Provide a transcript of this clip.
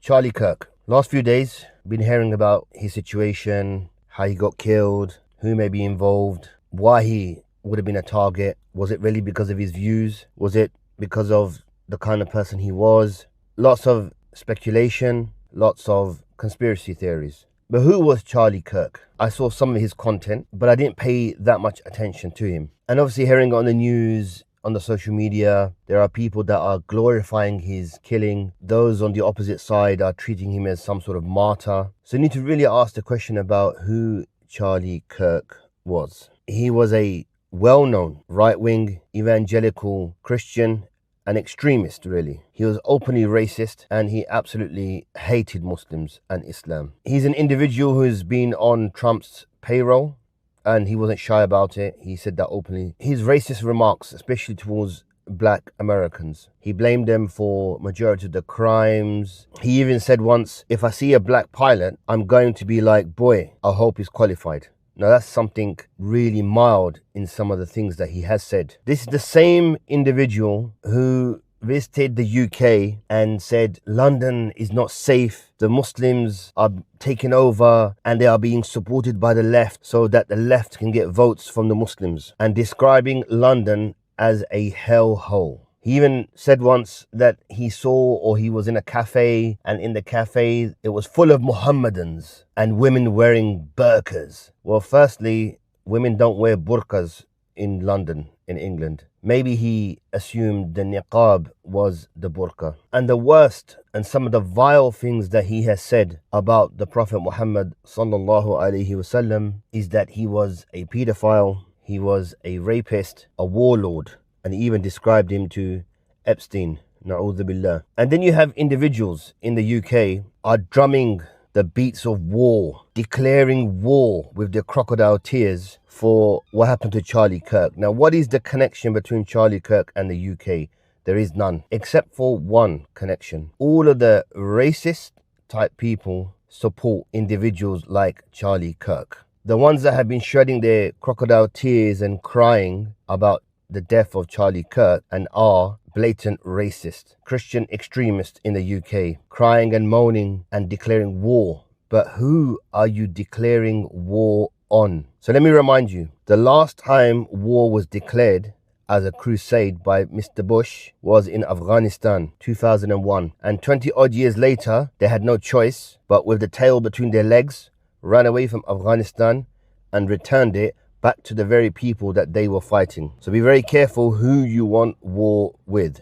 Charlie Kirk. Last few days, been hearing about his situation, how he got killed, who may be involved, why he would have been a target. Was it really because of his views? Was it because of the kind of person he was? Lots of speculation, lots of conspiracy theories. But who was Charlie Kirk? I saw some of his content, but I didn't pay that much attention to him. And obviously hearing on the news, on the social media, there are people that are glorifying his killing. Those on the opposite side are treating him as some sort of martyr. So you need to really ask the question about who Charlie Kirk was. He was a well-known right-wing evangelical Christian, an extremist really. He was openly racist and he absolutely hated Muslims and Islam. He's an individual who's been on Trump's payroll, and he wasn't shy about it. He said that openly. His racist remarks, especially towards black Americans, he blamed them for majority of the crimes. He even said once, if I see a black pilot, I'm going to be like, boy, I hope he's qualified. Now that's something really mild in some of the things that he has said. This is the same individual who visited the UK and said London is not safe, the Muslims are taking over and they are being supported by the left so that the left can get votes from the Muslims, and describing London as a hellhole. He even said once that he saw, or he was in a cafe, and in the cafe it was full of Mohammedans and women wearing burqas. Well, firstly, women don't wear burqas in London, in England. Maybe he assumed the niqab was the burqa. And the worst and some of the vile things that he has said about the Prophet Muhammad sallallahu alaihi wasallam is that he was a pedophile, he was a rapist, a warlord, and he even described him to Epstein, na'udhu billah. And then you have individuals in the UK are drumming the beats of war, declaring war with their crocodile tears for what happened to Charlie Kirk. Now, what is the connection between Charlie Kirk and the UK? There is none, except for one connection. All of the racist type people support individuals like Charlie Kirk. The ones that have been shedding their crocodile tears and crying about the death of Charlie Kirk and are blatant racist, Christian extremists in the UK, crying and moaning and declaring war. But who are you declaring war on? So let me remind you, the last time war was declared as a crusade by Mr. Bush was in Afghanistan, 2001. And 20 odd years later, they had no choice but with the tail between their legs, ran away from Afghanistan and returned it back to the very people that they were fighting. So be very careful who you want war with.